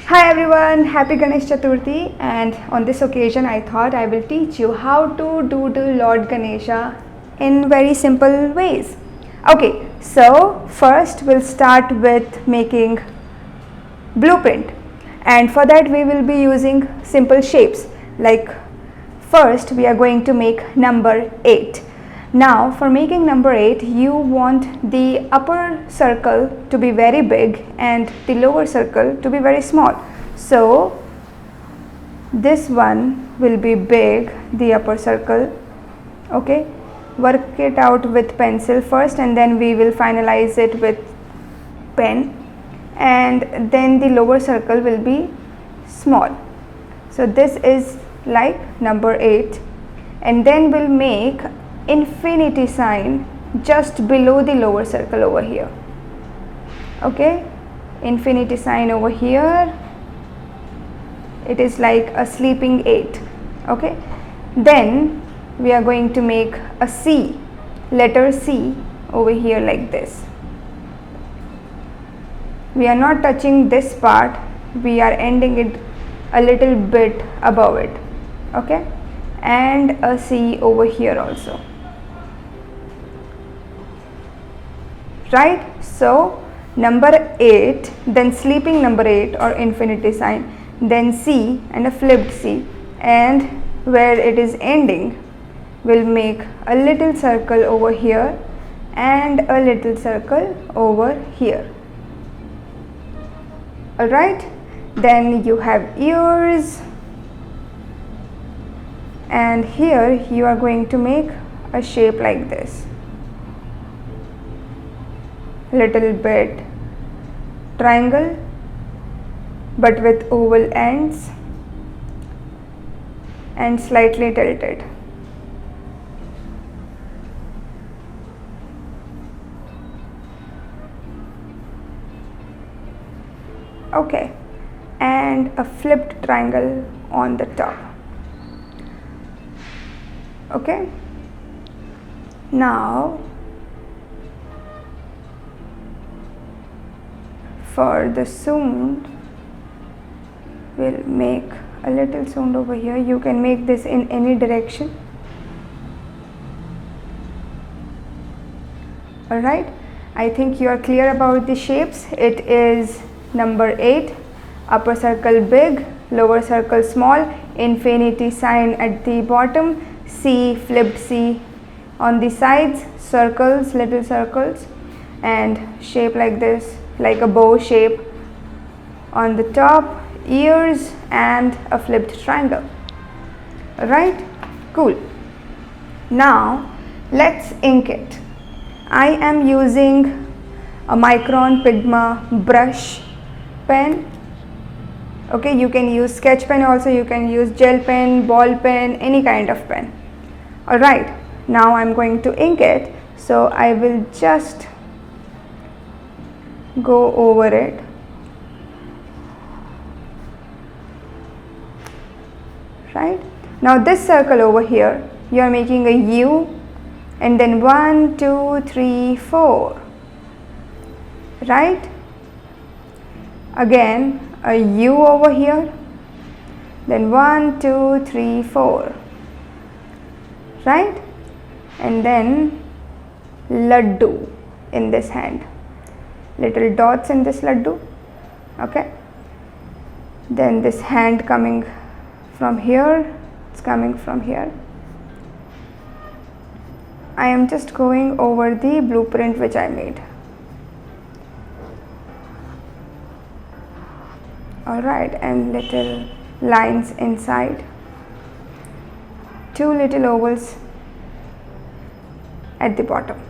Hi everyone, Happy Ganesh Chaturthi, and on this occasion I thought I will teach you how to doodle Lord Ganesha in very simple ways. Okay, so first we'll start with making blueprint, and for that we will be using simple shapes. Like first we are going to make number 8. Now for making number 8, you want the upper circle to be very big and the lower circle to be very small. So this one will be big, the upper circle. Okay, work it out with pencil first and then we will finalize it with pen, and then the lower circle will be small. So this is like number 8, and then we'll make infinity sign just below the lower circle over here. Okay, infinity sign over here, it is like a sleeping 8. Okay, then we are going to make a C, letter C over here like this. We are not touching this part, we are ending it a little bit above it. Okay, and a C over here also. Right, so number 8, then sleeping number 8 or infinity sign, then C and a flipped C, and where it is ending we'll make a little circle over here and a little circle over here. Alright, then you have ears, and here you are going to make a shape like this, little bit triangle but with oval ends and slightly tilted. Okay, and a flipped triangle on the top. Okay, now for the sound, we'll make a little sound over here. You can make this in any direction. Alright, I think you are clear about the shapes. It is number 8, upper circle big, lower circle small, infinity sign at the bottom, C, flipped C on the sides, circles, little circles, and shape like this, like a bow shape on the top, ears and a flipped triangle. Alright, cool. Now let's ink it. I am using a Micron Pigma brush pen. Okay, you can use sketch pen also, you can use gel pen, ball pen, any kind of pen. Alright, now I'm going to ink it, so I will just go over it. Right, now this circle over here, you are making a U, and then 1, 2, 3, 4. Right, again a U over here, then 1, 2, 3, 4. Right, and then laddu in this hand, little dots in this laddu. Okay, then this hand coming from here, it's coming from here. I am just going over the blueprint which I made. Alright, and little lines inside, 2 little ovals at the bottom.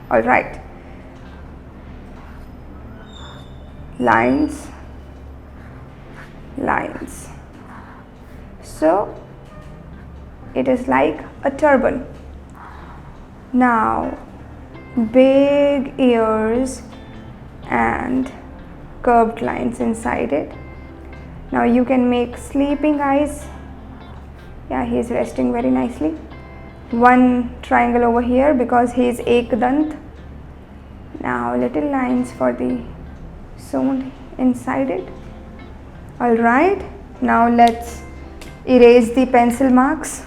Alright, lines, lines. So it is like a turban. Now big ears and curved lines inside it. Now you can make sleeping eyes. Yeah, he is resting very nicely. One triangle over here because he is ekdant. Now little lines for the sound inside it. Alright, now let's erase the pencil marks.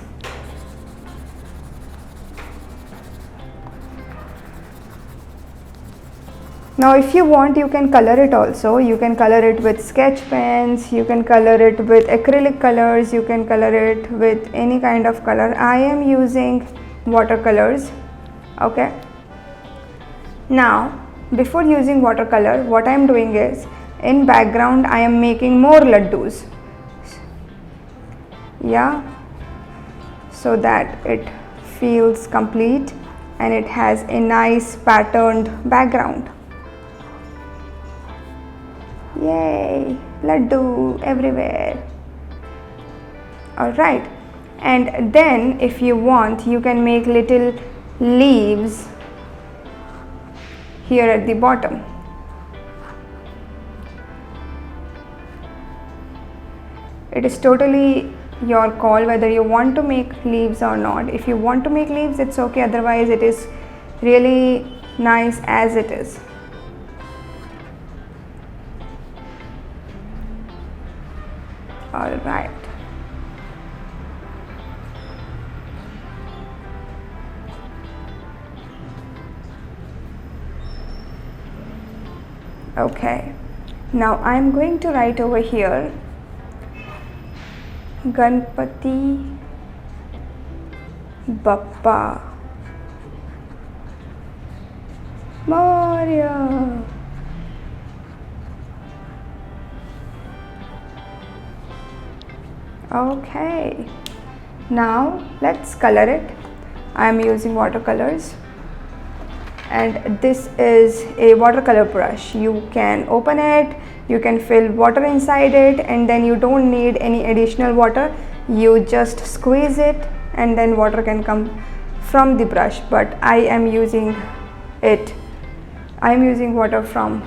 Now if you want, you can color it also. You can color it with sketch pens, you can color it with acrylic colors, you can color it with any kind of color. I am using watercolors. Okay. Now before using watercolor, what I am doing is, in background I am making more laddus. Yeah, so that it feels complete and it has a nice patterned background. Yay, laddu everywhere. Alright, and then if you want, you can make little leaves here at the bottom. It is totally your call whether you want to make leaves or not. If you want to make leaves, it's okay, otherwise it is really nice as it is. Alright. Okay, now I am going to write over here Ganpati Bappa Maria. Okay, now let's color it. I am using watercolors, and this is a watercolor brush. You can open it, you can fill water inside it, and then you don't need any additional water. You just squeeze it and then water can come from the brush, but I am using water from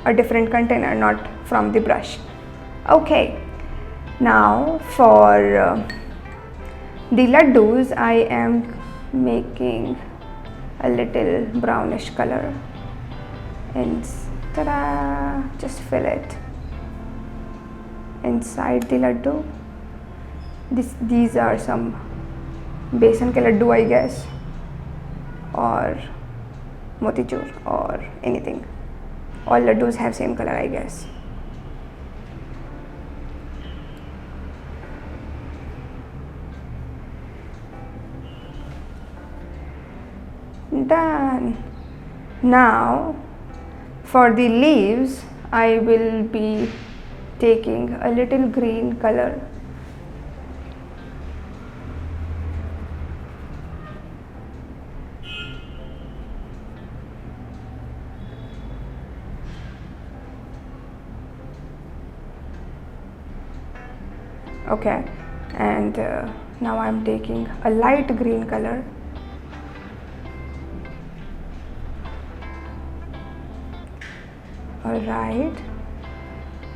a different container, not from the brush. Okay, now for the laddus, I am making a little brownish color and ta-da, just fill it inside the laddu. These are some besan ke laddu, I guess, or motichur or anything. All laddus have same color, I guess. Done. Now for the leaves, I will be taking a little green color. Okay, and now I am taking a light green color. Alright,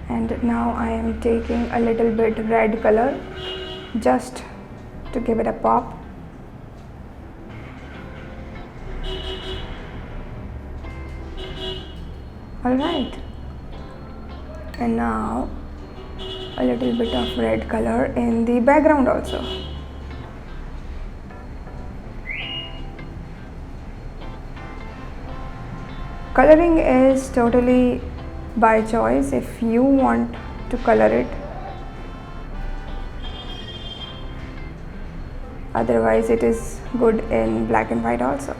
and now I am taking a little bit red color just to give it a pop. Alright, and now a little bit of red color in the background also. Coloring is totally by choice. If you want to color it, otherwise it is good in black and white also.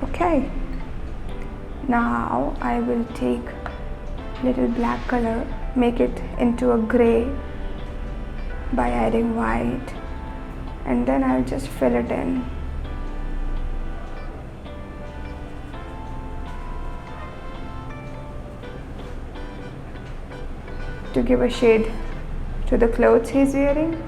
Okay, now I will take little black color, make it into a gray by adding white, and then I'll just fill it in. To give a shade to the clothes he's wearing.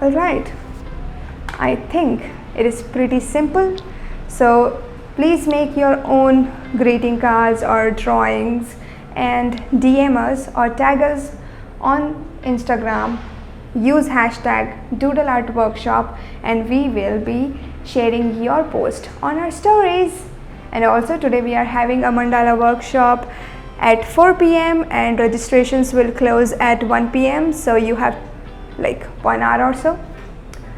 Alright, I think it is pretty simple. So please make your own greeting cards or drawings and DM us or tag us on Instagram. Use hashtag Doodle Art Workshop and we will be sharing your post on our stories. And also today we are having a mandala workshop at 4 p.m. and registrations will close at 1 p.m. So you have like 1 hour or so.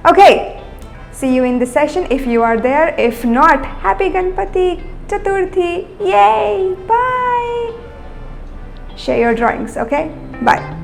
Okay, see you in the session if you are there. If not, happy Ganpati Chaturthi. Yay, bye. Share your drawings, okay? Bye.